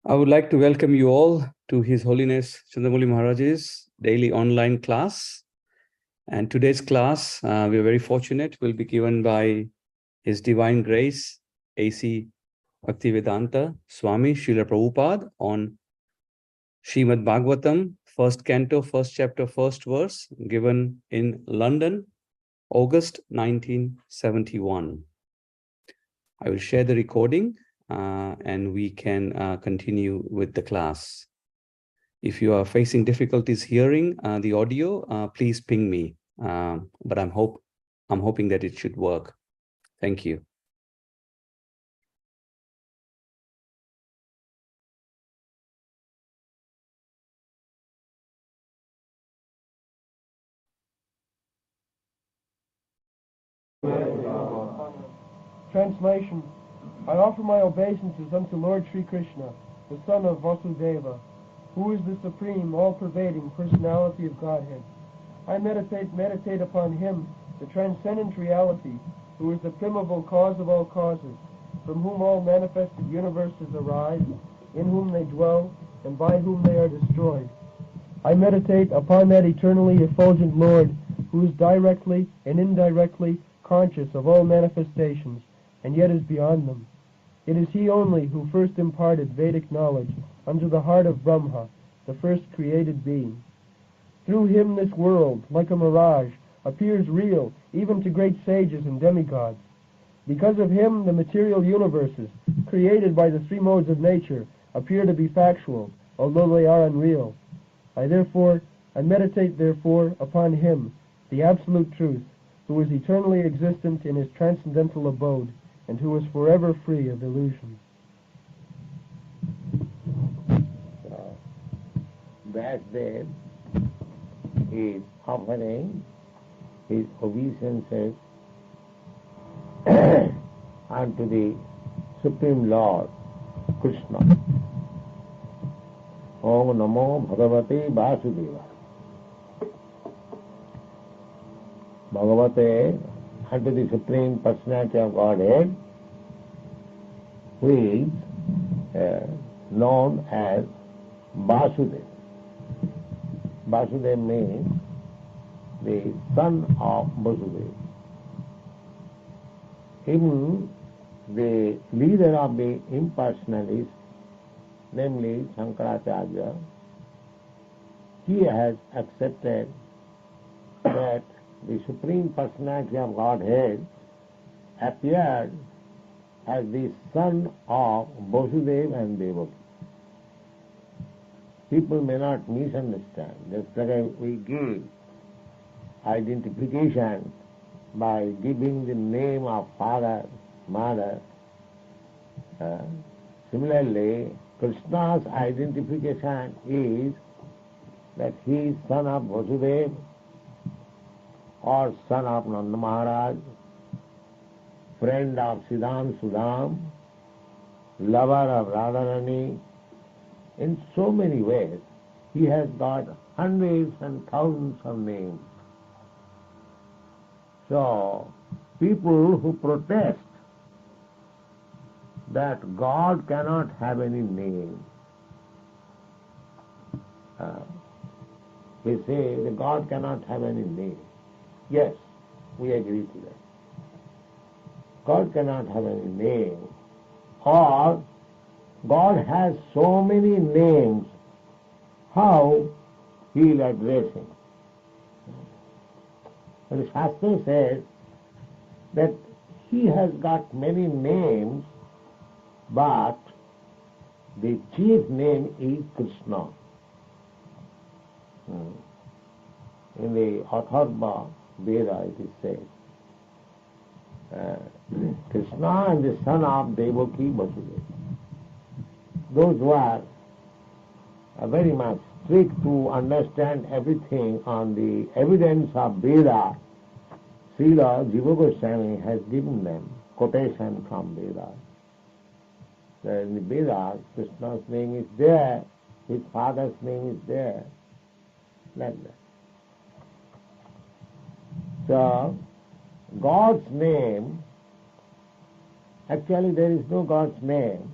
I would like to welcome you all to His Holiness Candramauli Maharaj's daily online class. And today's class, we are very fortunate, will be given by His Divine Grace, A.C. Bhaktivedanta Swami, Srila Prabhupada, on Srimad Bhagavatam, first canto, first chapter, first verse, given in London, August 1971. I will share the recording and we can continue with the class. If you are facing difficulties hearing the audio, please ping me. But I'm hoping that it should work. Thank you. Translation. I offer my obeisances unto Lord Sri Krishna, the son of Vasudeva, who is the supreme, all-pervading personality of Godhead. I meditate upon him, the transcendent reality, who is the primeval cause of all causes, from whom all manifested universes arise, in whom they dwell, and by whom they are destroyed. I meditate upon that eternally effulgent Lord, who is directly and indirectly conscious of all manifestations, and yet is beyond them. It is he only who first imparted Vedic knowledge unto the heart of Brahma, the first created being. Through him this world, like a mirage, appears real even to great sages and demigods. Because of him the material universes, created by the three modes of nature, appear to be factual, although they are unreal. I meditate therefore upon him, the absolute truth, who is eternally existent in his transcendental abode, and who is forever free of illusion. Vasudev is offering his obeisances unto the Supreme Lord, Krishna. Om Namo Bhagavate Vasudeva. Bhagavate, unto the Supreme Personality of Godhead, who is known as Vasudeva. Vasudeva means the son of Vasudeva. Even the leader of the impersonalists, namely Shankaracharya, he has accepted that the Supreme Personality of Godhead appeared as the son of Vasudeva and Devaki. People may not misunderstand. Just like we give identification by giving the name of father, mother. Similarly, Krishna's identification is that he is son of Vasudeva or son of Nanda Maharaj, friend of Siddham Sudham, lover of Radharani. In so many ways, he has got hundreds and thousands of names. So, people who protest that God cannot have any name, they say that God cannot have any name. Yes, we agree to that. God cannot have any name, or God has so many names, how he will address him? And the Shastra says that he has got many names, but the chief name is Krishna. In the Atharva Veda it is said, Krishna and the son of Devaki Vasudeva. Those who are very much strict to understand everything on the evidence of Veda, Srila Jiva Goswami has given them quotation from Veda. In the Vedas, Krishna's name is there, his father's name is there, like that. So, God's name, actually there is no God's name.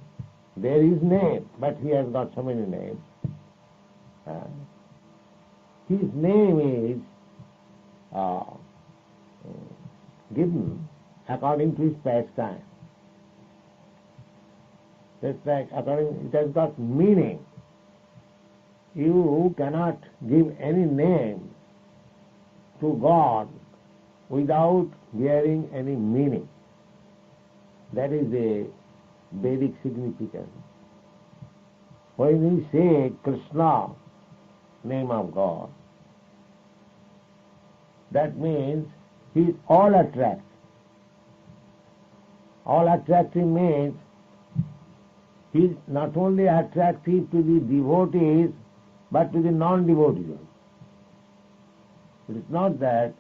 There is name, but he has got so many names. His name is given according to his pastime. Just like it has got meaning. You cannot give any name to God without bearing any meaning. That is the Vedic significance. When we say Krishna, name of God, that means he is all attractive. All attractive means he is not only attractive to the devotees, but to the non-devotees. It is not that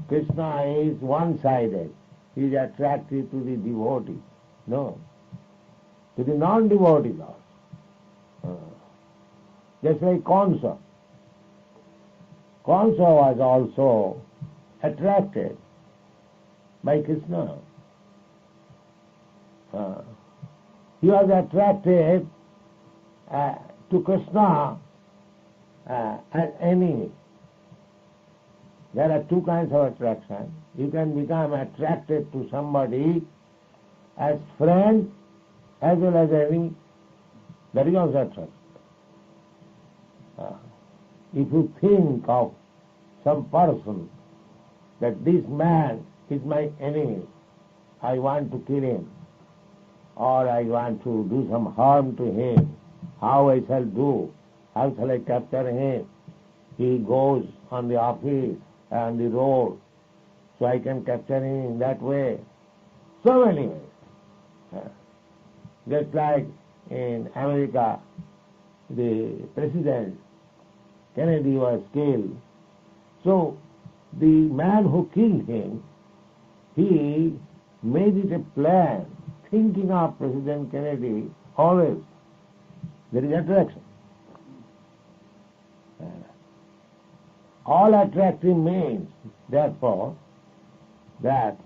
Krishna is one-sided. He is attractive to the devotees. No. To the non-devotees also. Just like Kansa. Kansa was also attracted by Krishna. He was attracted to Krishna as enemy. There are two kinds of attraction. You can become attracted to somebody as friend as well as enemy. That is also attraction. If you think of some person that this man is my enemy, I want to kill him, or I want to do some harm to him, how I shall do, how shall I capture him? He goes on the office, on the road, so I can capture him in that way. So many ways. Just like in America, the president Kennedy was killed. So the man who killed him, he made it a plan, thinking of President Kennedy always. There is attraction. All attractive means, therefore, that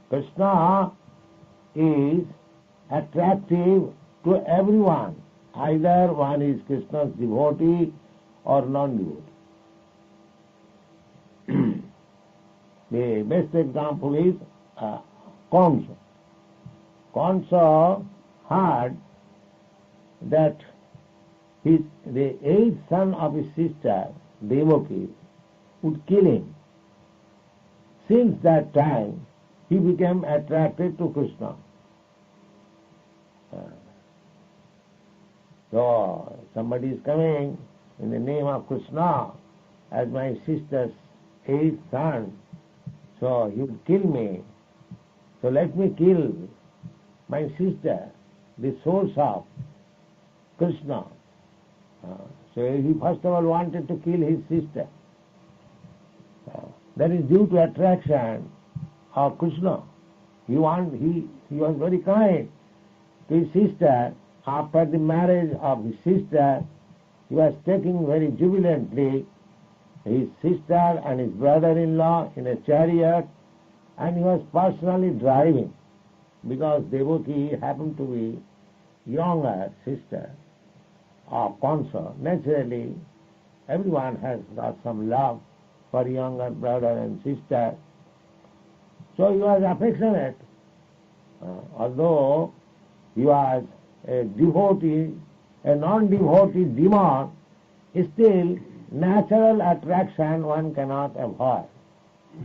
Krishna is attractive to everyone. Either one is Krishna's devotee or non-devotee. The best example is Kansa. Kansa heard that the eighth son of his sister, Devaki, would kill him. Since that time, he became attracted to Krishna. So, somebody is coming in the name of Krishna as my sister's eighth son, so he would kill me. So let me kill my sister, the source of Krishna. So he first of all wanted to kill his sister. That is due to attraction of Krishna. He was very kind to his sister. After the marriage of his sister, he was taking very jubilantly his sister and his brother-in-law in a chariot, and he was personally driving, because Devaki happened to be younger sister of Kansa. Naturally, everyone has got some love for younger brother and sister. So he was affectionate. Although he was a devotee, a non-devotee demon, still natural attraction one cannot avoid.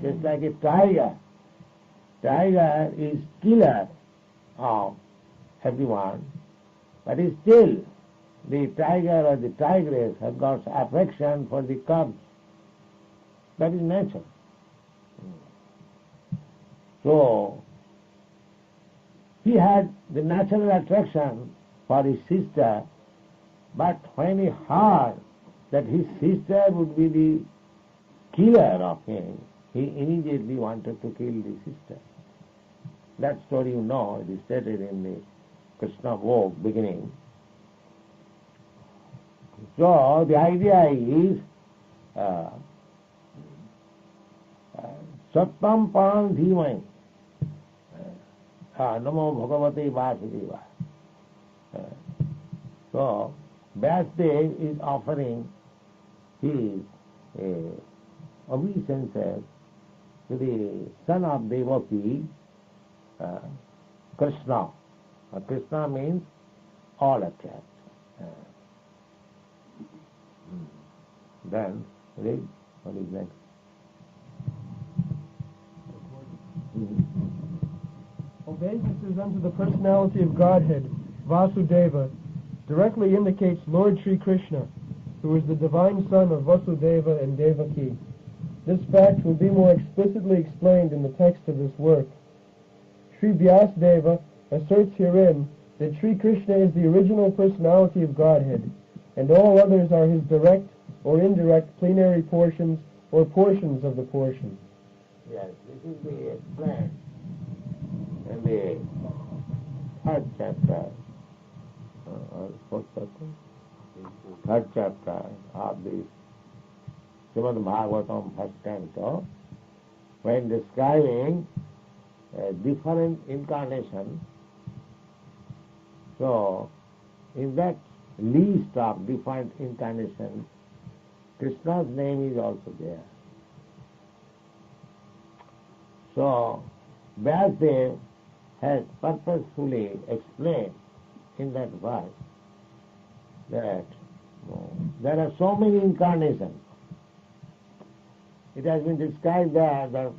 Just like a tiger. Tiger is killer of everyone, but still the tiger or the tigress has got affection for the cubs. That is nature. So he had the natural attraction for his sister, but when he heard that his sister would be the killer of him, he immediately wanted to kill the sister. That story you know, it is stated in the Krishna book beginning. So the idea is Sattam Param Dhimai Namo Bhagavate Vasudeva. So, Vasudev is offering his obeisances to the son of Devaki, Krishna. Krishna means all attract. Then, read what is next. Obeisances unto the personality of Godhead, Vasudeva, directly indicates Lord Sri Krishna, who is the divine son of Vasudeva and Devaki. This fact will be more explicitly explained in the text of this work. Sri Vyasadeva asserts herein that Sri Krishna is the original personality of Godhead, and all others are his direct or indirect plenary portions or portions of the portion. Yes, this is the explained in the third chapter, fourth chapter? Third chapter of the Srimad Bhagavatam first canto, when describing different incarnations. So, in that list of different incarnations, Krishna's name is also there. So, Vyasadeva has purposefully explained in that verse that there are so many incarnations. It has been described there that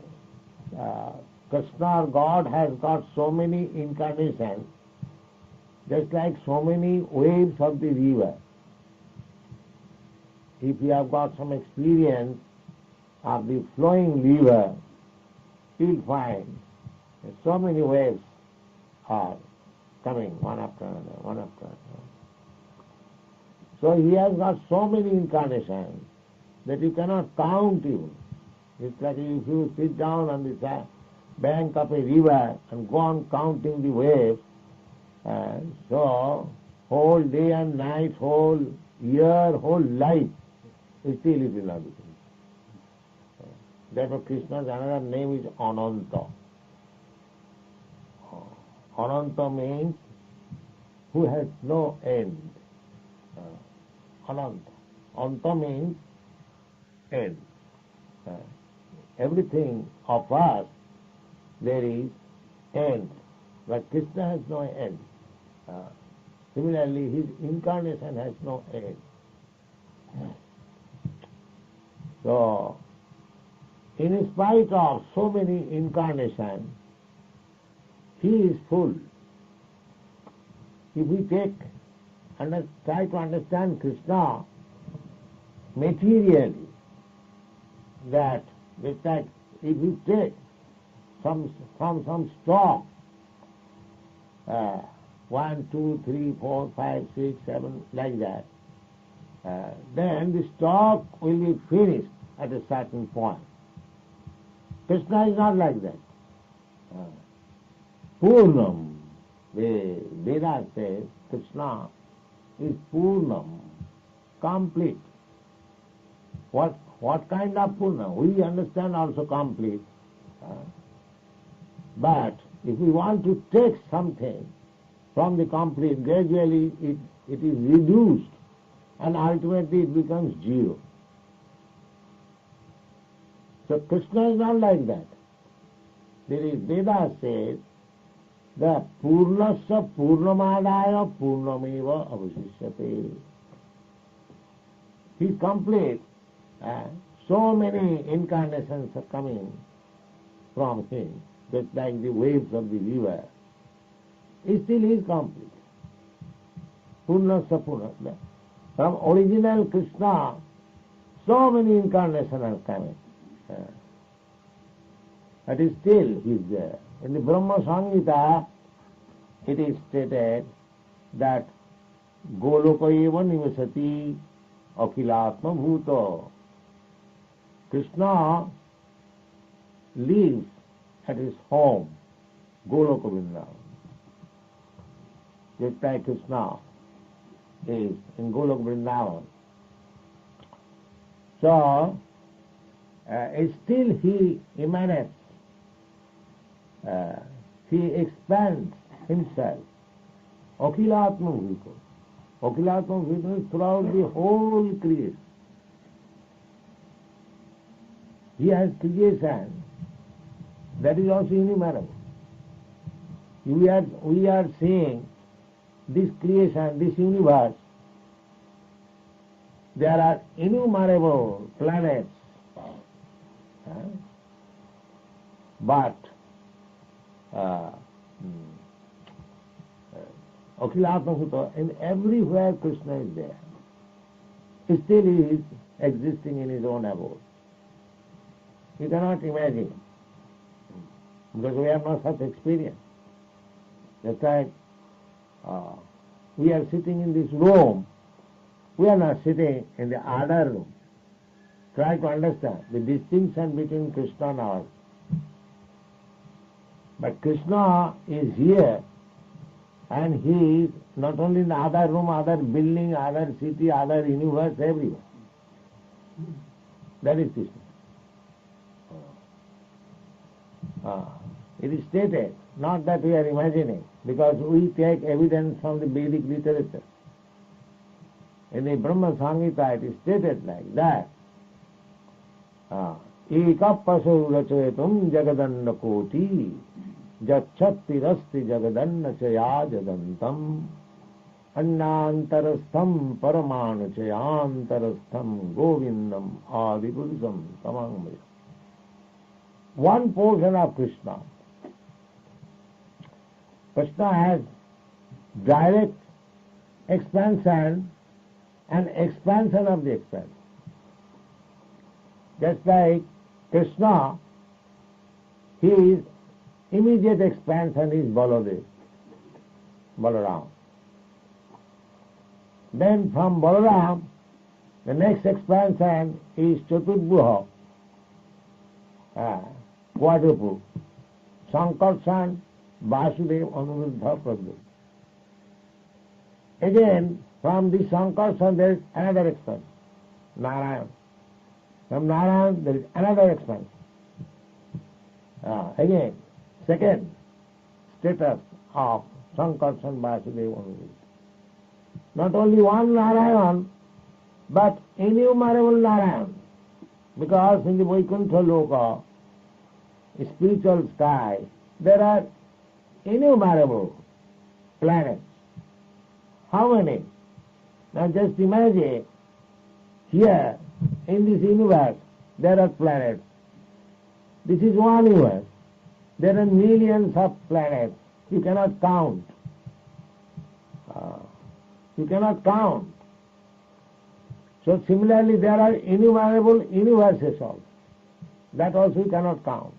Krishna or God has got so many incarnations, just like so many waves of the river. If you have got some experience of the flowing river, you'll find that so many waves are coming one after another, one after another. So he has got so many incarnations that you cannot count even. It's like if you sit down on the bank of a river and go on counting the waves, so whole day and night, whole year, whole life, still it will not be finished. Therefore Krishna's another name is Ananta. Ananta means who has no end. Ananta. Anta means end. Everything of us, there is end. But Krishna has no end. Similarly, his incarnation has no end. So, in spite of so many incarnations, he is full. If we try to understand Krishna materially, that it's like if we take from some stock, 1, 2, 3, 4, 5, 6, 7, like that, then the stock will be finished at a certain point. Krishna is not like that. Purnam, the Veda says, Krishna is Purnam, complete. What kind of Purnam? We understand also complete. But if we want to take something from the complete, gradually it is reduced and ultimately it becomes zero. So Krishna is not like that. There is Veda says, the Purnasya Purnamadaya Purnameva Avasishyate. He is complete. So many incarnations are coming from him, just like the waves of the river. Still he is complete. Purnasya Purnasya. From original Krishna, so many incarnations are coming. But still he is there. In the Brahma Samhita, it is stated that Goloka eva nivasati akhilatma bhuto. Krishna lives at his home, Goloka Vrindavan. Just like Krishna is in Goloka Vrindavan. So, still he emanates, he expands himself. Akhilatma bhuto. Akhilatma Bhutani is throughout the whole creation. He has creation that is also innumerable. We are seeing this creation, this universe. There are innumerable planets, but Akhilatma Bhuta, and everywhere Krishna is there. Still he is existing in his own abode. You cannot imagine, because we have no such experience. Just like we are sitting in this room, we are not sitting in the other room. Try to understand the distinction between Krishna and us. But Krishna is here, and he is not only in the other room, other building, other city, other universe, everywhere. That is Krishna. It is stated, not that we are imagining, because we take evidence from the Vedic literature. In the Brahma Samhita it is stated like that. Ekapasu rachayatum jagadanna koti jachatti rasti jagadanna chaya jadantam annantarastham paramanu chayantarastham govindam adipurusam tamangmaya. One portion of Krishna. Krishna has direct expansion and expansion of the expansion. Just like Krishna, his immediate expansion is Balaram. Then from Balaram, the next expansion is Chaturbhuha, quadruple, Sankarshan, Vasudeva, Anuruddha, Prabhu. Again, from this Sankarshan there is another expansion, Narayan. From Narayan there is another expansion. Again, second status of Sankarshan, Vasudeva, Anuruddha. Not only one Narayan, but innumerable Narayan. Because in the Vaikuntha Loka, spiritual sky, there are innumerable planets. How many? Now just imagine, here in this universe there are planets. This is one universe. There are millions of planets. You cannot count. You cannot count. So similarly there are innumerable universes also. That also you cannot count.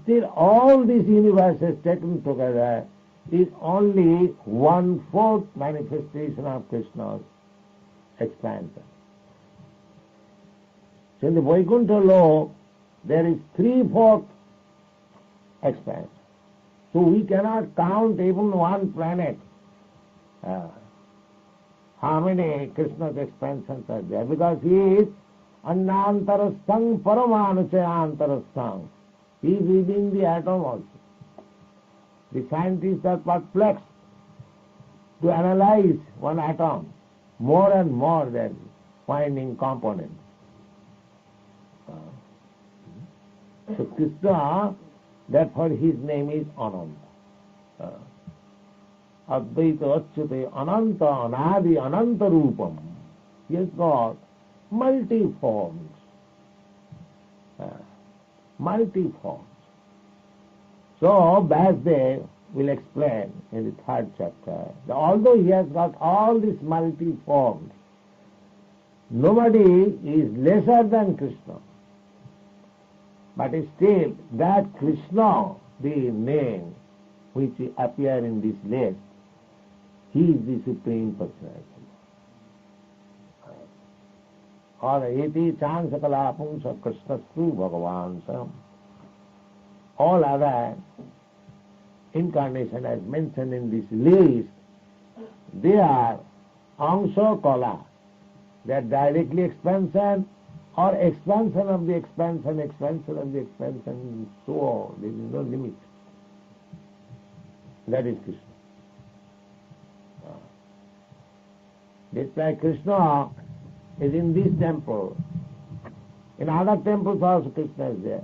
Still all these universes taken together is only 1/4 manifestation of Krishna's expansion. So in the Vaikuntha law there is 3/4 expansion. So we cannot count even one planet. How many Krishna's expansions are there? Because he is annantarasthang paramanuchayantarasthang. He is within the atom also. The scientists are perplexed to analyze one atom. More and more they are finding components. So Krishna, therefore his name is Ananta. Advaita Achyute Ananta Anadi Ananta Rupam. He has got multi-forms. Multi-forms. So Vyasdev will explain in the 3rd chapter that although he has got all these multi-forms, nobody is lesser than Krishna. But still that Krishna, the name which appear in this list, he is the Supreme Personality. Or eti chansakala pumsa krishnastu bhagavan sam. All other incarnations as mentioned in this list, they are amsa kala. They are directly expansion or expansion of the expansion, expansion of the expansion, so on. There is no limit. That is Krishna. Just like Krishna is in this temple. In other temples also Krishna is there.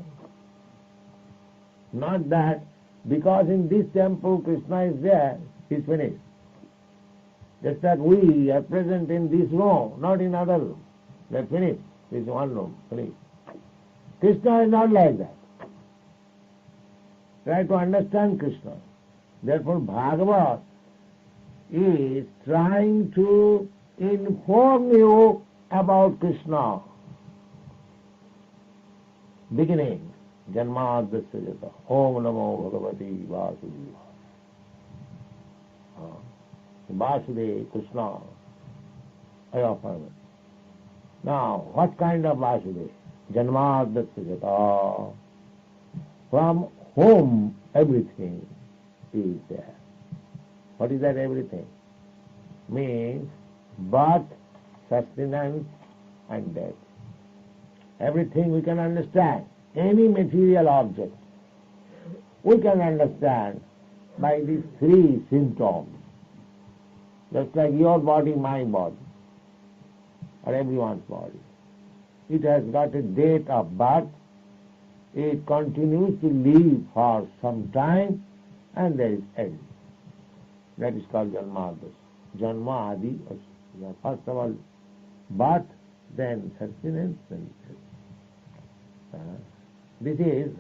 Not that because in this temple Krishna is there, he's finished. Just like we are present in this room, not in other room. They're finished. This is one room, finished. Krishna is not like that. Try to understand Krishna. Therefore Bhagavad is trying to inform you about Krishna. Beginning, Janmadasya Jata, Om Namo Bhagavati Vasudeva. Vasudeva, Krishna, I offer it. Now, what kind of Vasudeva? Janmadasya Jata, from whom everything is there. What is that everything? Means birth, sustenance and death. Everything we can understand. Any material object we can understand by these three symptoms. Just like your body, my body, or everyone's body. It has got a date of birth. It continues to live for some time, and there is end. That is called Janmadasya. Janma Adi. First of all, birth, then sustenance, then death. This is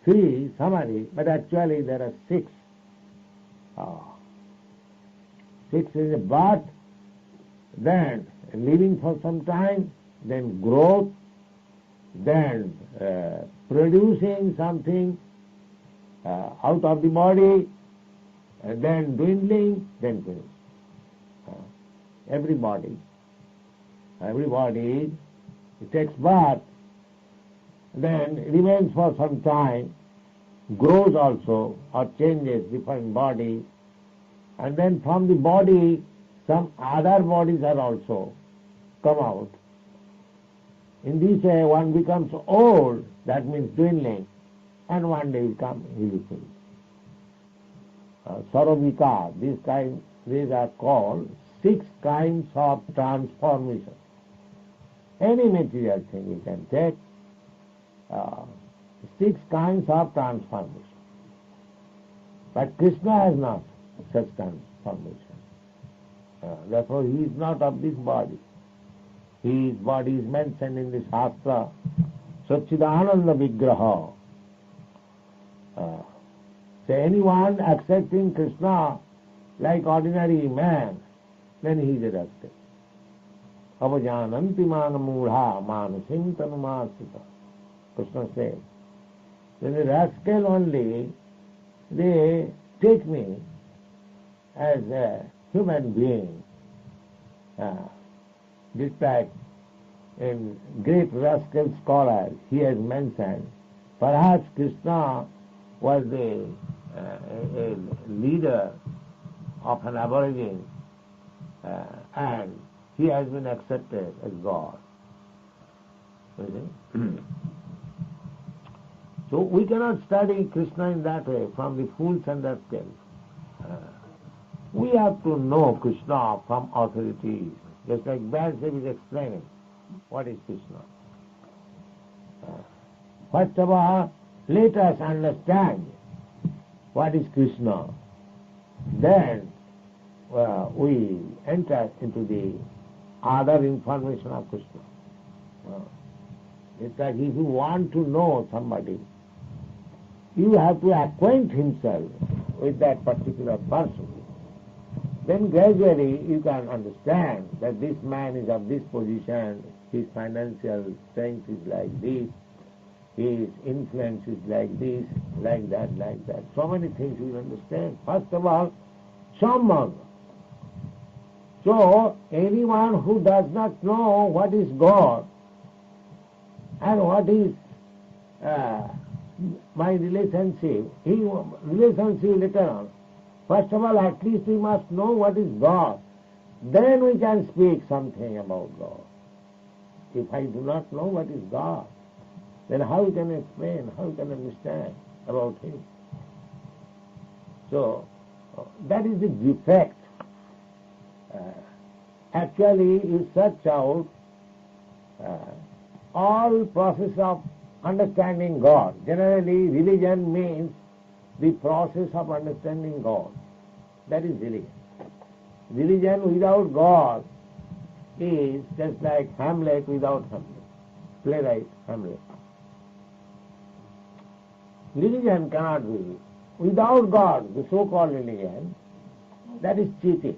three summary, but actually there are six. Six is a birth, then living for some time, then growth, then producing something out of the body, and then dwindling, then finish. Everybody, it takes birth, then remains for some time, grows also, or changes different body, and then from the body some other bodies are also come out. In this way one becomes old, that means dwindling, and one day he will finish. Saravika, these are called 6 kinds of transformation. Any material thing you can take, 6 kinds of transformation. But Krishna has not such transformation. Therefore he is not of this body. His body is mentioned in the Shastra, Satchidananda Vigraha. So anyone accepting Krishna like ordinary man, then he is arrested. Avajananti manamudha manasim tanumasita. Krishna says, when the rascal only, they take me as a human being. This fact, in great rascal scholar, he has mentioned, perhaps Krishna was a leader of an aborigine, and he has been accepted as God. So we cannot study Krishna in that way, from the fools and rascals. We have to know Krishna from authorities. Just like Vyasa is explaining, what is Krishna? First of all, let us understand what is Krishna. Then we enter into the other information of Krishna. It's like if you want to know somebody, you have to acquaint himself with that particular person. Then gradually you can understand that this man is of this position, his financial strength is like this, his influence is like this, like that, like that. So many things you understand. First of all, someone. So anyone who does not know what is God and what is my relationship later on, first of all, at least we must know what is God. Then we can speak something about God. If I do not know what is God, then how can I explain, how can I understand about Him? So, that is the defect actually you search out all process of understanding God. Generally, religion means the process of understanding God. That is religion. Religion without God is just like Hamlet without Hamlet, playwright Hamlet. Religion cannot be. Without God, the so-called religion, that is cheating.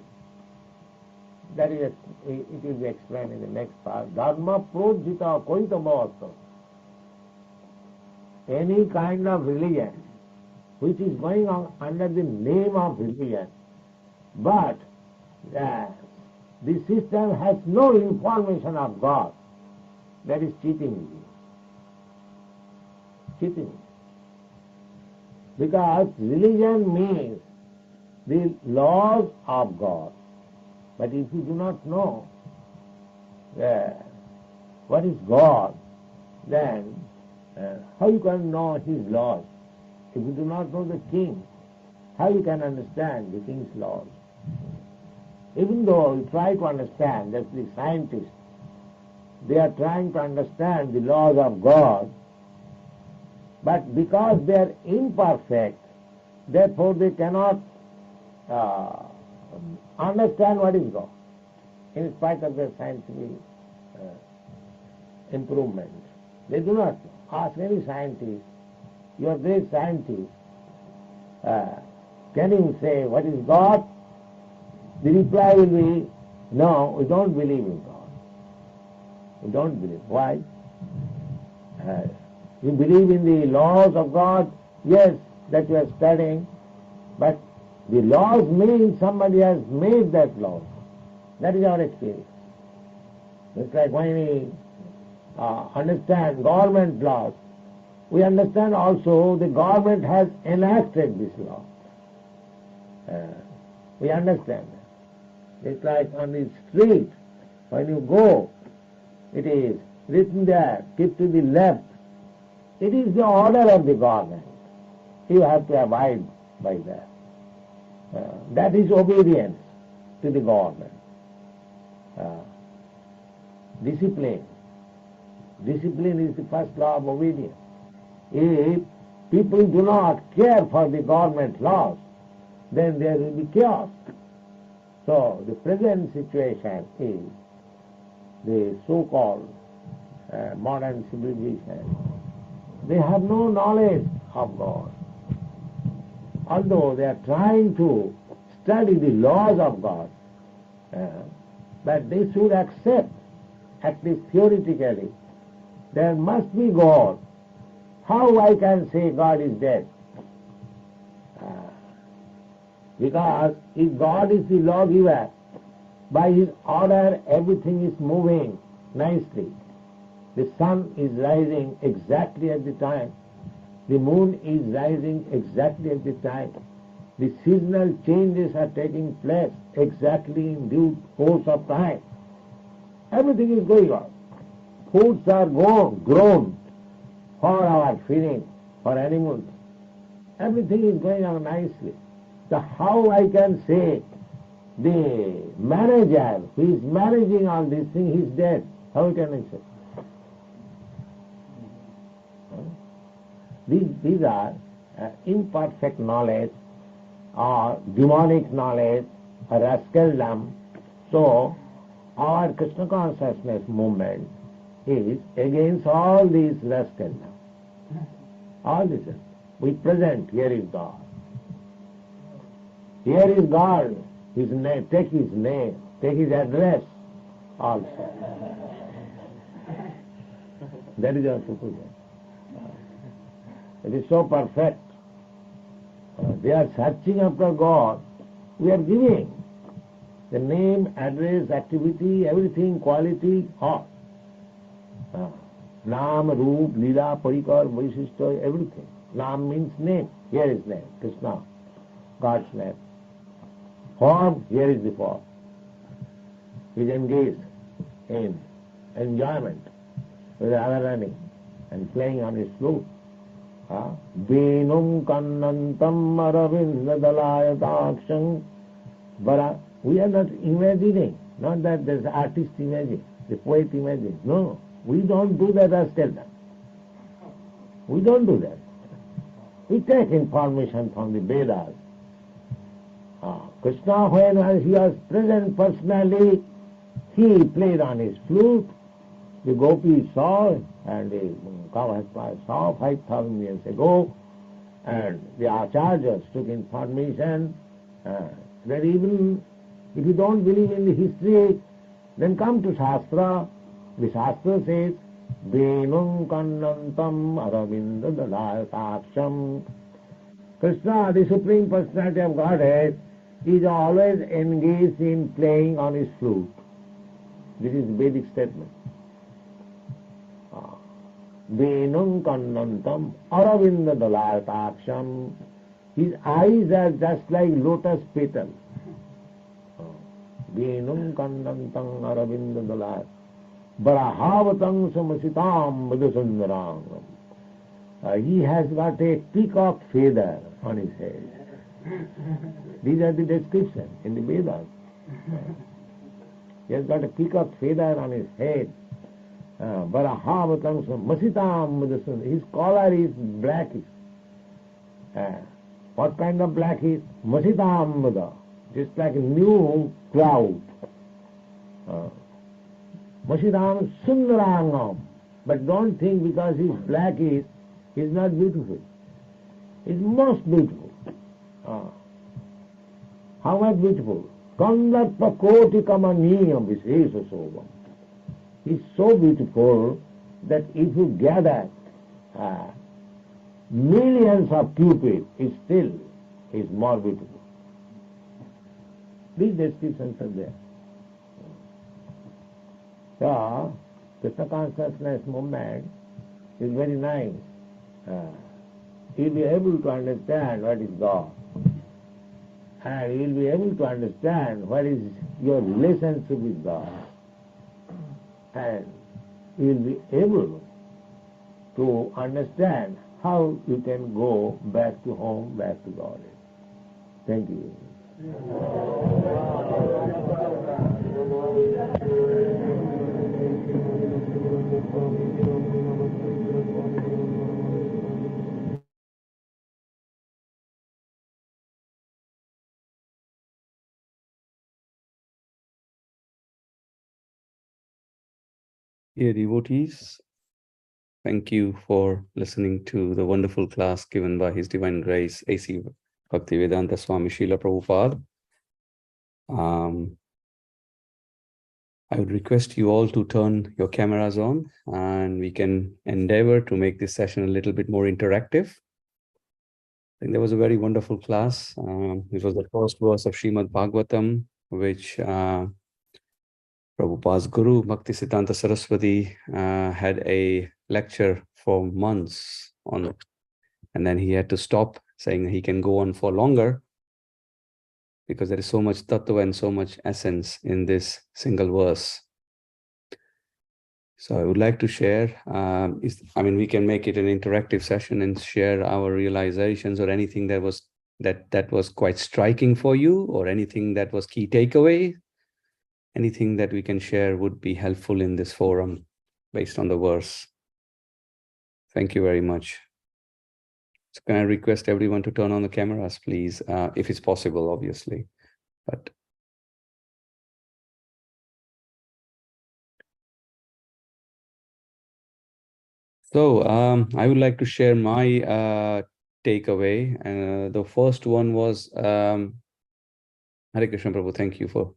That is, it will be explained in the next part. Dharma prodhita koita bhavata. Any kind of religion which is going on under the name of religion, but the system has no information of God, that is cheating. Cheating. Because religion means the laws of God. But if you do not know what is God, then how you can know His laws? If you do not know the king, how you can understand the king's laws? Even though you try to understand, that's the scientists, they are trying to understand the laws of God, but because they are imperfect, therefore they cannot understand what is God, in spite of their scientific improvement. They do not know. Ask any scientist, you are a great scientist, can you say what is God? The reply will be, no, we don't believe in God. We don't believe. Why? You believe in the laws of God, yes, that you are studying, but the laws mean somebody has made that law. That is our experience. It's like when we understand government laws, we understand also the government has enacted this law. We understand that. It's like on the street, when you go, it is written there, keep to the left. It is the order of the government. You have to abide by that. That is obedience to the government. Discipline. Discipline is the first law of obedience. If people do not care for the government laws, then there will be chaos. So the present situation is the so-called modern civilization. They have no knowledge of God. Although they are trying to study the laws of God, but they should accept, at least theoretically, there must be God. How I can say God is dead? Because if God is the lawgiver, by His order everything is moving nicely. The sun is rising exactly at the time. The moon is rising exactly at the time. The seasonal changes are taking place exactly in due course of time. Everything is going on. Foods are grown for our feeding, for animals. Everything is going on nicely. So how I can say the manager who is managing all these things is dead? How can I say? These are imperfect knowledge or demonic knowledge or rascaldom. So our Krishna consciousness movement is against all these rascaldom. All this. We present, here is God. Here is God. His name, take His name, take His address also. That is our proposal. It is so perfect. They are searching after God. We are giving the name, address, activity, everything, quality, all. Naam, Roop, Lila, Parikar, Vaishishta, everything. Naam means name. Here is name, Krishna, God's name. Form, here is the form. He is engaged in enjoyment with Radharani and playing on his flute. Venum kannantam aravinda dalayataksam. But we are not imagining Not that there's artist imagine, the poet imagine. No, we don't do that as tell them. We don't do that. We take information from the Vedas. Krishna, when he was present personally, he played on his flute. The gopis saw, and the Kavaspa saw 5,000 years ago, and the acharyas took information. That even if you don't believe in the history, then come to Shastra. The Shastra says, Venum kannantam aravinda dalayaksham. Krishna, the Supreme Personality of Godhead, is always engaged in playing on his flute. This is Vedic statement. Venum kannantam aravinda dalayaksham. His eyes are just like lotus petals. Venum kannantam aravinda dalayaksham. Barahavatang samasitam madhusundarang. He has got a peacock feather on his head. These are the descriptions in the Vedas. He has got a peacock feather on his head. Barahavatang samasitam madhusundarang. His collar is blackish. What kind of black is? Masitam madha. Just like a new cloud. Mashidam Sundarangam. But don't think because he's black he's not beautiful. He's most beautiful. How much beautiful? Kandarpa koti kamaniyam visesa sobam. He's so beautiful that if you gather millions of cupids, he still is more beautiful. These descriptions are there. So, Krishna consciousness movement is very nice. You'll be able to understand what is God. And you'll be able to understand what is your relationship with God. And you'll be able to understand how you can go back to home, back to God. Thank you. Dear devotees, thank you for listening to the wonderful class given by His Divine Grace, A.C. Bhaktivedanta Swami Srila Prabhupada. I would request you all to turn your cameras on and we can endeavor to make this session a little bit more interactive. I think there was a very wonderful class. It was the first verse of Srimad Bhagavatam, which Prabhupada's Guru, Bhaktisiddhanta Saraswati, had a lecture for months on it. And then he had to stop, saying he can go on for longer because there is so much tattva and so much essence in this single verse. So I would like to share, we can make it an interactive session and share our realizations or anything that was quite striking for you, or anything that was key takeaway. Anything that we can share would be helpful in this forum based on the verse. Thank you very much. So can I request everyone to turn on the cameras, please, if it's possible, obviously. But so I would like to share my takeaway. The first one was Hare Krishna Prabhu. Thank you for.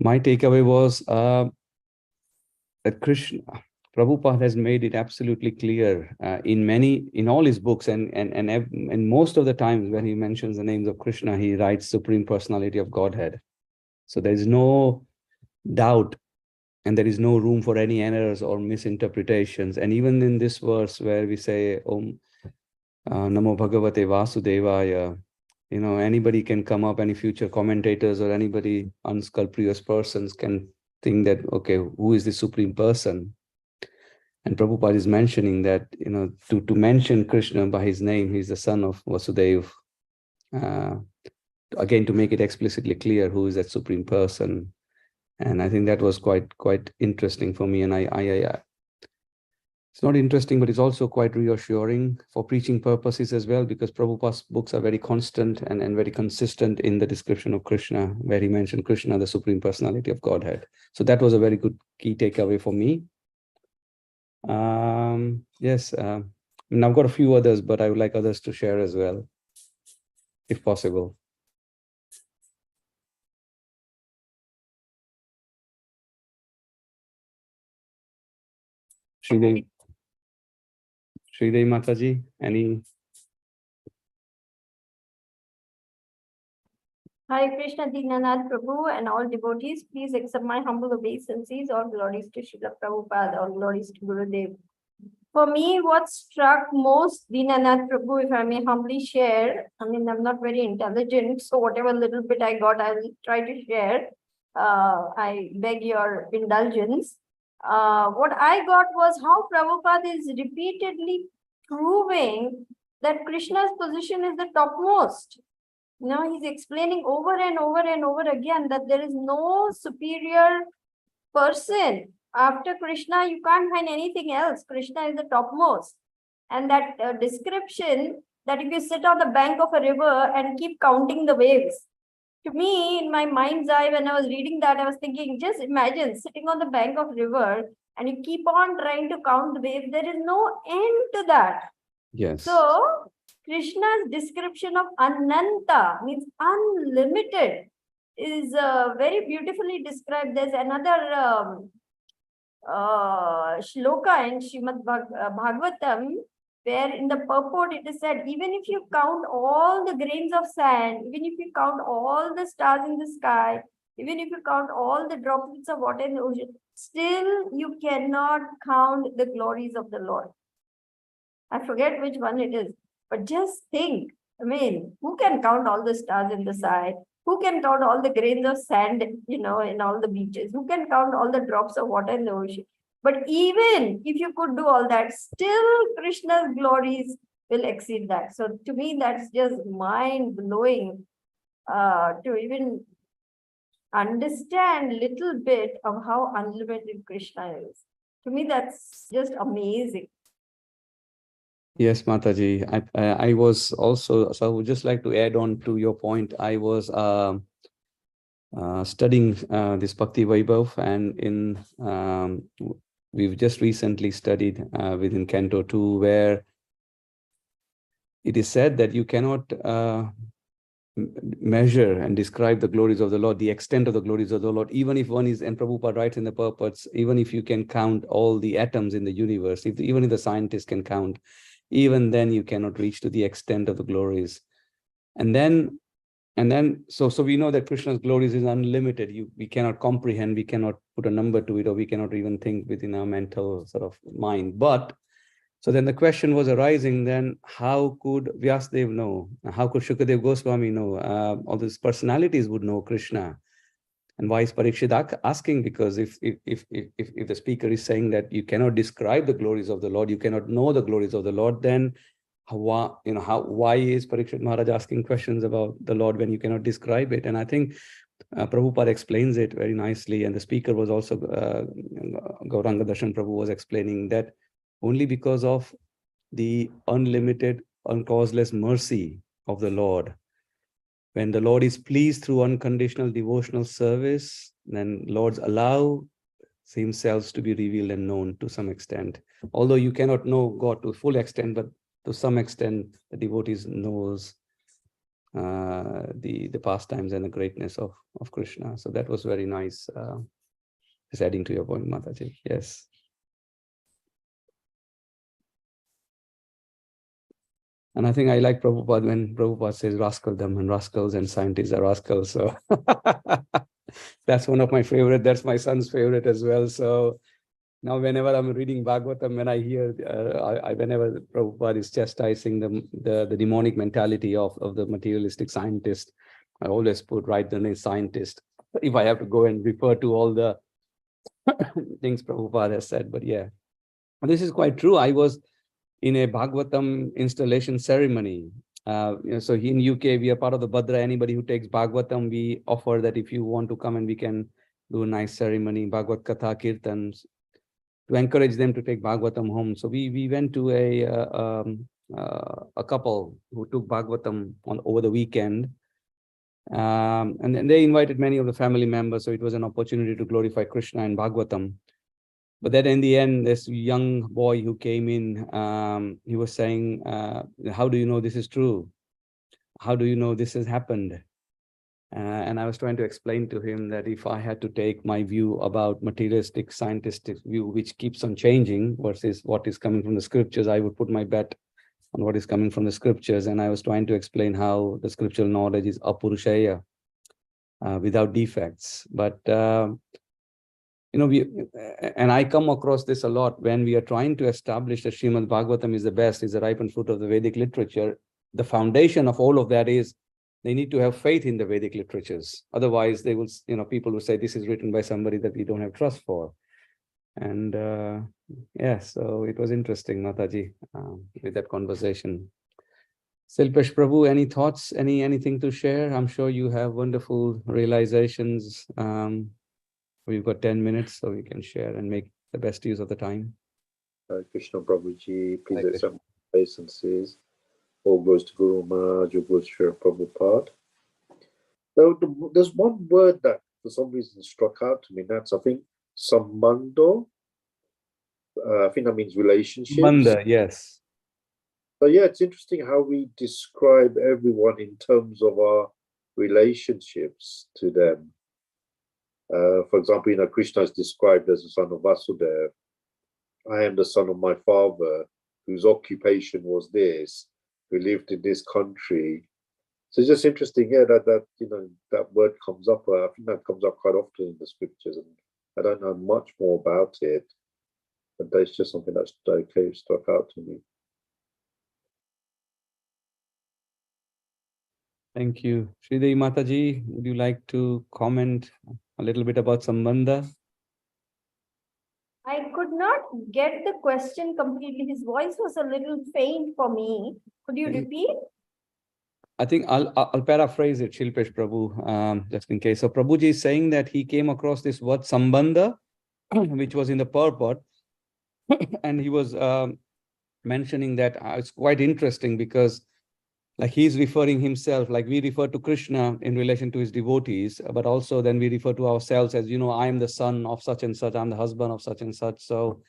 My takeaway was that Prabhupada has made it absolutely clear in all his books and most of the times when he mentions the names of Krishna, he writes Supreme Personality of Godhead. So there is no doubt and there is no room for any errors or misinterpretations. And even in this verse where we say Om Namo Bhagavate Vasudevaya, anybody can come up, any future commentators or anybody unscrupulous persons can think that, okay, who is the Supreme Person? And Prabhupada is mentioning that, to mention Krishna by his name, he's the son of Vasudeva. again, to make it explicitly clear who is that Supreme Person. And I think that was quite interesting for me. And it's not interesting, but it's also quite reassuring for preaching purposes as well, because Prabhupada's books are very constant and very consistent in the description of Krishna, where he mentioned Krishna, the Supreme Personality of Godhead. So that was a very good key takeaway for me. Yes, and I've got a few others, but I would like others to share as well, if possible. Shridevi Mataji, any? Hare Krishna, Dinanath Prabhu, and all devotees, please accept my humble obeisances. All glories to Srila Prabhupada, all glories to Gurudev. For me, what struck most, Dinanath Prabhu, if I may humbly share, I mean, I'm not very intelligent, so whatever little bit I got, I will try to share. I beg your indulgence. What I got was how Prabhupada is repeatedly proving that Krishna's position is the topmost. Now he's explaining over and over and over again that there is no superior person. After Krishna, you can't find anything else. Krishna is the topmost. And that description that if you sit on the bank of a river and keep counting the waves, to me, in my mind's eye, when I was reading that, I was thinking, just imagine sitting on the bank of river and you keep on trying to count the waves. There is no end to that. Yes. So Krishna's description of Ananta means unlimited is very beautifully described. There's another shloka in Srimad Bhagavatam, where in the purport it is said, even if you count all the grains of sand, even if you count all the stars in the sky, even if you count all the droplets of water in the ocean, still you cannot count the glories of the Lord. I forget which one it is, but just think, I mean, who can count all the stars in the sky? Who can count all the grains of sand, in all the beaches? Who can count all the drops of water in the ocean? But even if you could do all that, still Krishna's glories will exceed that. So to me, that's just mind-blowing to even understand a little bit of how unlimited Krishna is. To me, that's just amazing. Yes, Mataji. I was also, so I would just like to add on to your point. I was studying this Bhakti Vaibhav, and we've just recently studied within Canto 2, where it is said that you cannot measure and describe the glories of the Lord, the extent of the glories of the Lord, even if one is, and Prabhupada writes in the purports, even if you can count all the atoms in the universe, even if the scientist can count, even then you cannot reach to the extent of the glories. And then so we know that Krishna's glories is unlimited. We cannot comprehend, we cannot put a number to it, or we cannot even think within our mental sort of mind. But so then the question was arising, then how could Vyasadeva know? How could Shukadev Goswami know? All these personalities would know Krishna. And why is Parikshit asking? Because if the speaker is saying that you cannot describe the glories of the Lord, you cannot know the glories of the Lord, then why is Parikshit Maharaj asking questions about the Lord when you cannot describe it? And I think Prabhupada explains it very nicely. And the speaker was also, Gauranga Darshan Prabhu was explaining that only because of the unlimited, uncauseless mercy of the Lord. When the Lord is pleased through unconditional devotional service, then Lords allow himself to be revealed and known to some extent. Although you cannot know God to full extent, but to some extent, the devotees knows the pastimes and the greatness of Krishna. So that was very nice. Just adding to your point, Mataji. Yes. And I think I like Prabhupada when Prabhupada says rascaldom, and rascals and scientists are rascals. So that's one of my favorite. That's my son's favorite as well. So now whenever I'm reading Bhagavatam, when I hear, whenever Prabhupada is chastising the demonic mentality of the materialistic scientist, I always write the name scientist, if I have to go and refer to all the things Prabhupada has said. But yeah, and this is quite true. I was in a Bhagavatam installation ceremony, So in UK, we are part of the Bhadra. Anybody who takes Bhagavatam, we offer that if you want to come and we can do a nice ceremony, Bhagavad Katha Kirtans, to encourage them to take Bhagavatam home. So we went to a couple who took Bhagavatam over the weekend. And then they invited many of the family members. So it was an opportunity to glorify Krishna and Bhagavatam. But then in the end, this young boy who came in, he was saying, how do you know this is true? How do you know this has happened? And I was trying to explain to him that if I had to take my view about materialistic, scientific view, which keeps on changing versus what is coming from the scriptures, I would put my bet on what is coming from the scriptures. And I was trying to explain how the scriptural knowledge is apurushaya, without defects. But and I come across this a lot when we are trying to establish that Srimad Bhagavatam is the best, is the ripened fruit of the Vedic literature. The foundation of all of that is they need to have faith in the Vedic literatures. Otherwise, they will, people will say this is written by somebody that we don't have trust for. And so it was interesting, Mataji, with that conversation. Silpesh Prabhu, any thoughts, anything to share? I'm sure you have wonderful realizations. We've got 10 minutes, so we can share and make the best use of the time. Krishna Prabhuji, please Hare accept my obeisances. All goes to Guru Maharaj, all goes to Srila Prabhupada. So there's one word that for some reason struck out to me. That's, I think, sambandho. I think that means relationships. Manda, yes. So yeah, it's interesting how we describe everyone in terms of our relationships to them. For example, Krishna is described as the son of Vasudeva. I am the son of my father, whose occupation was this, who lived in this country. So it's just interesting, that word comes up. I think that comes up quite often in the scriptures, and I don't know much more about it, but that's just something that's struck out to me. Thank you. Sridevi Mataji, would you like to comment a little bit about Sambandha? I could not get the question completely. His voice was a little faint for me. Could you repeat? I think I'll paraphrase it, Shilpesh Prabhu, just in case. So Prabhuji is saying that he came across this word Sambandha, which was in the purport, and he was mentioning that it's quite interesting because like he's referring himself, like we refer to Krishna in relation to his devotees, but also then we refer to ourselves as, I am the son of such and such, I'm the husband of such and such. So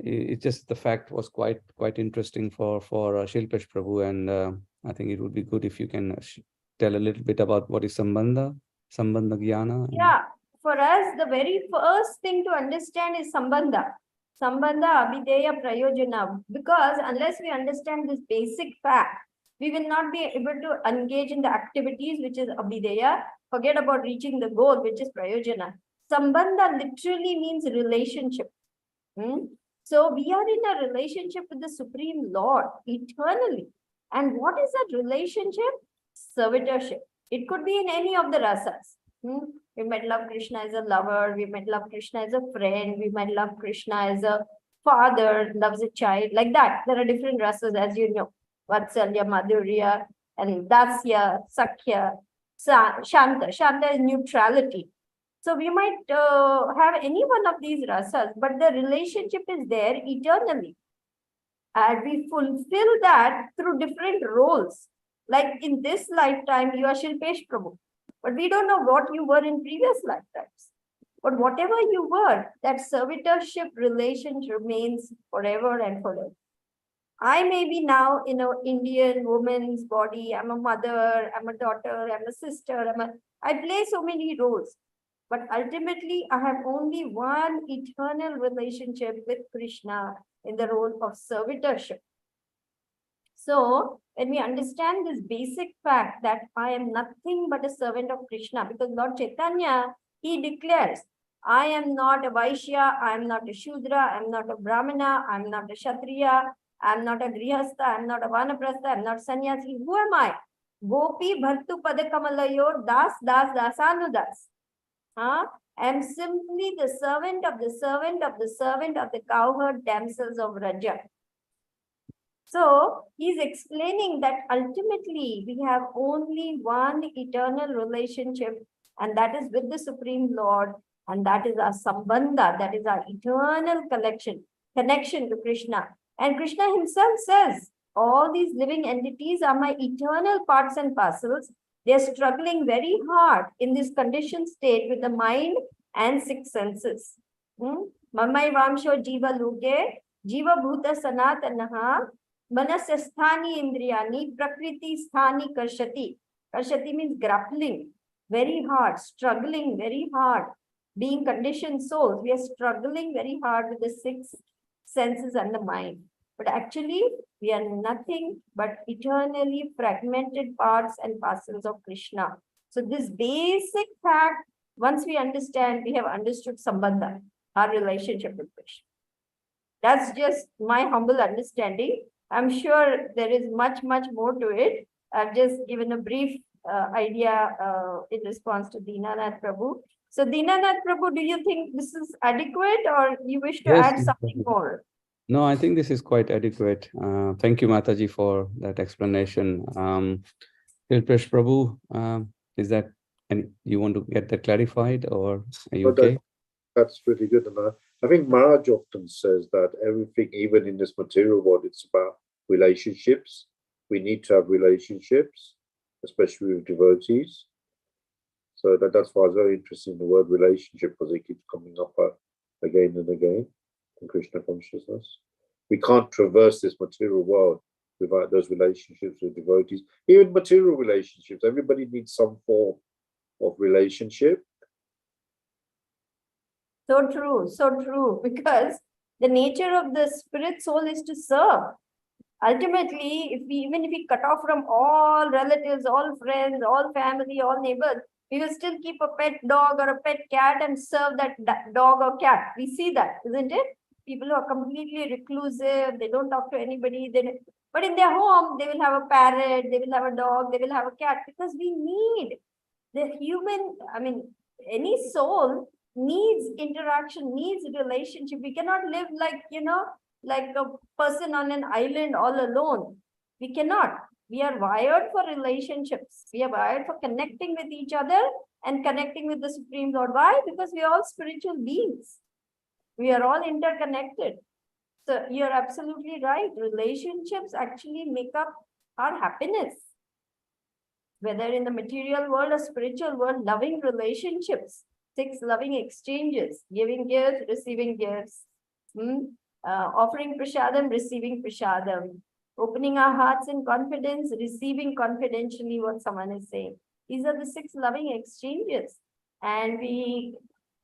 it just, the fact was quite interesting for Shilpesh Prabhu. And I think it would be good if you can tell a little bit about what is Sambandha Jnana. Yeah, for us, the very first thing to understand is Sambandha. Sambandha, Abhideya, Prayojana. Because unless we understand this basic fact, we will not be able to engage in the activities, which is Abhideya. Forget about reaching the goal, which is Prayojana. Sambandha literally means relationship. So we are in a relationship with the Supreme Lord eternally. And what is that relationship? Servitorship. It could be in any of the rasas. We might love Krishna as a lover. We might love Krishna as a friend. We might love Krishna as a father, loves a child. Like that. There are different rasas, as you know. Vatsalya, Madhurya, and Dasya, Sakhya, Shanta. Shanta is neutrality. So we might have any one of these rasas, but the relationship is there eternally. And we fulfill that through different roles. Like in this lifetime, you are Shilpesh Prabhu. But we don't know what you were in previous lifetimes. But whatever you were, that servitorship relation remains forever and forever. I may be now in an Indian woman's body. I'm a mother, I'm a daughter, I'm a sister. I play so many roles. But ultimately, I have only one eternal relationship with Krishna in the role of servitorship. So, when we understand this basic fact that I am nothing but a servant of Krishna, because Lord Chaitanya, he declares, I am not a Vaishya, I am not a Shudra, I am not a Brahmana, I am not a Kshatriya, I am not a Grihastha, I am not a Vanaprastha, I am not Sannyasi. Who am I? Gopi Bhartu Padakamalayor Das Das Dasanudas. I am simply the servant of the servant of the servant of the cowherd damsels of Raja. So he's explaining that ultimately we have only one eternal relationship, and that is with the Supreme Lord, and that is our sambandha, that is our eternal connection to Krishna. And Krishna himself says, all these living entities are my eternal parts and parcels. They are struggling very hard in this conditioned state with the mind and six senses. Mamai Vamsho Jiva Luke, Jiva Bhuta Sanatanaha, Manasasthani Indriyani, Prakriti Sthani Karshati. Karshati means grappling very hard, struggling very hard. Being conditioned souls, we are struggling very hard with the six senses and the mind. But actually, we are nothing but eternally fragmented parts and parcels of Krishna. So this basic fact, once we understand, we have understood Sambandha, our relationship with Krishna. That's just my humble understanding. I'm sure there is much, much more to it. I've just given a brief idea in response to Dinanath Prabhu. So Dinanath Prabhu, do you think this is adequate or you wish to Yes, add something more? No, I think this is quite adequate. Thank you, Mataji, for that explanation. Hilpresh Prabhu, is that, and you want to get that clarified, or are you okay? That's pretty good. And I think Maharaj often says that everything, even in this material world, it's about relationships. We need to have relationships, especially with devotees. So that's why I was very interested in the word relationship, because it keeps coming up again and again in Krishna consciousness. We can't traverse this material world without those relationships with devotees. Even material relationships, everybody needs some form of relationship. So true, because the nature of the spirit soul is to serve. Ultimately, even if we cut off from all relatives, all friends, all family, all neighbors, we will still keep a pet dog or a pet cat and serve that dog or cat. We see that, isn't it? People who are completely reclusive, they don't talk to anybody. But in their home, they will have a parrot, they will have a dog, they will have a cat, because we need the human, any soul needs interaction, needs relationship. We cannot live like, like a person on an island all alone. We cannot. We are wired for relationships. We are wired for connecting with each other and connecting with the Supreme Lord. Why? Because we are all spiritual beings. We are all interconnected. So you're absolutely right. Relationships actually make up our happiness. Whether in the material world or spiritual world, loving relationships, 6 loving exchanges, giving gifts, receiving gifts, offering prasadam, receiving prasadam, opening our hearts in confidence, receiving confidentially what someone is saying. These are the 6 loving exchanges. And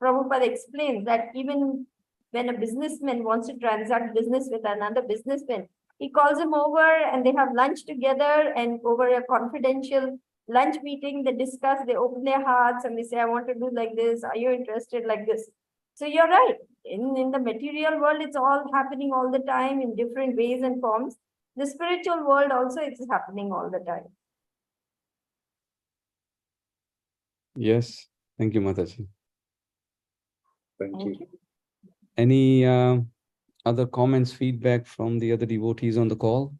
Prabhupada explains that even when a businessman wants to transact business with another businessman, he calls him over and they have lunch together, and over a confidential lunch meeting, they discuss, they open their hearts and they say, I want to do like this. Are you interested like this? So you're right. In the material world, it's all happening all the time in different ways and forms. The spiritual world also, it's happening all the time. Yes. Thank you, Mataji. Thank you. Any other comments, feedback from the other devotees on the call?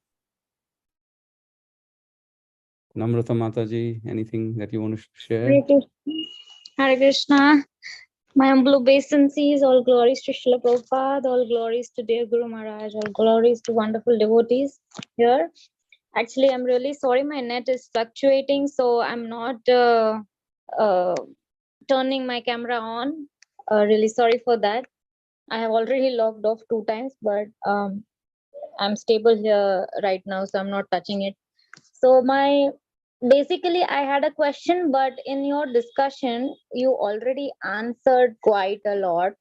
Namrata Mataji, anything that you want to share? Hare Krishna. My humble obeisances, all glories to Srila Prabhupada, all glories to dear Guru Maharaj, all glories to wonderful devotees here. Actually, I'm really sorry, my net is fluctuating, so I'm not turning my camera on. Really sorry for that. I have already logged off 2 times, but I'm stable here right now, so I'm not touching it. So basically, I had a question, but in your discussion, you already answered quite a lot.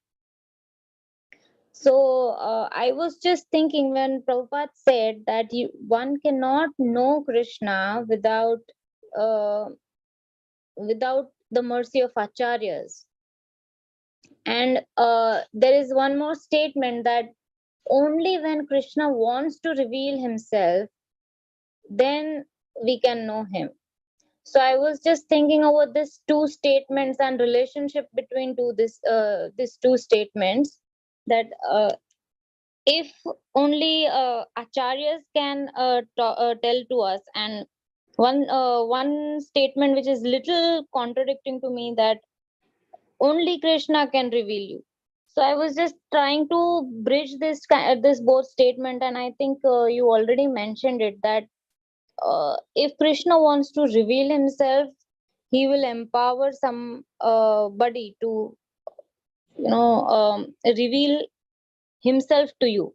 So I was just thinking when Prabhupada said that one cannot know Krishna without the mercy of acharyas. And there is one more statement that only when Krishna wants to reveal himself, then we can know him. So I was just thinking over these 2 statements and relationship between these 2 statements, that if only acharyas can tell to us. And one statement which is little contradicting to me, that only Krishna can reveal you. So I was just trying to bridge this both statement, and I think you already mentioned it, that if Krishna wants to reveal himself, he will empower some body to reveal himself to you,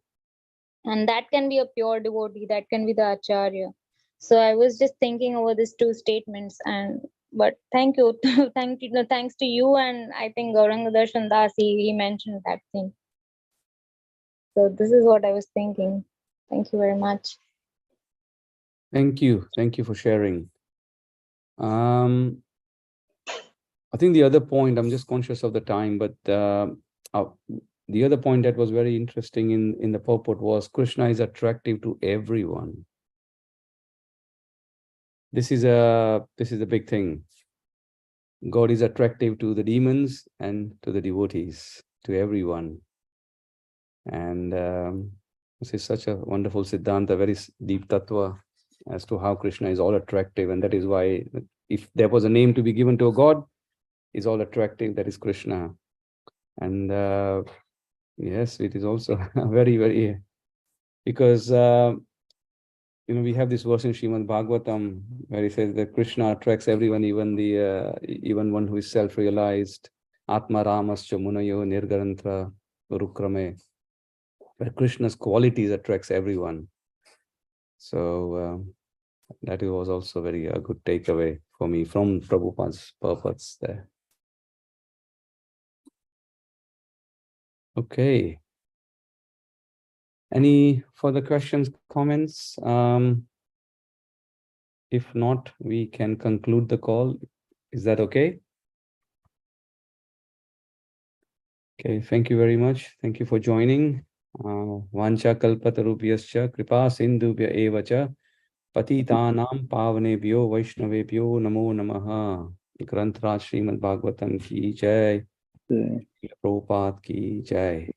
and that can be a pure devotee, that can be the acharya. So I was just thinking over these two statements, and but thank you thanks to you, and I think Gauranga Darshan Das, he mentioned that thing. So this is what I was thinking. Thank you very much. Thank you for sharing. I think the other point, I'm just conscious of the time, but the other point that was very interesting in the purport was Krishna is attractive to everyone. This is a big thing. God is attractive to the demons and to the devotees, to everyone. And this is such a wonderful Siddhanta, very deep tattva as to how Krishna is all attractive. And that is why, if there was a name to be given to a God, is all attractive, that is Krishna. And yes, it is also very, very, because we have this verse in Srimad Bhagavatam where he says that Krishna attracts everyone, even one who is self-realized. Atma Ramascha Munayo Nirgarantra Urukrame. Where Krishna's qualities attracts everyone. So that was also very a good takeaway for me from Prabhupada's purpose there. Okay. Any further questions, comments? If not, we can conclude the call. Is that okay? Okay, thank you very much. Thank you for joining. Vancha kalpatarubhyascha kripa sindhubhya evacha patitanam pavanebhyo vaishnavebhyo namo namaha. Granth Raj Srimad Bhagavatam ki jai. Prabhupada ki jai.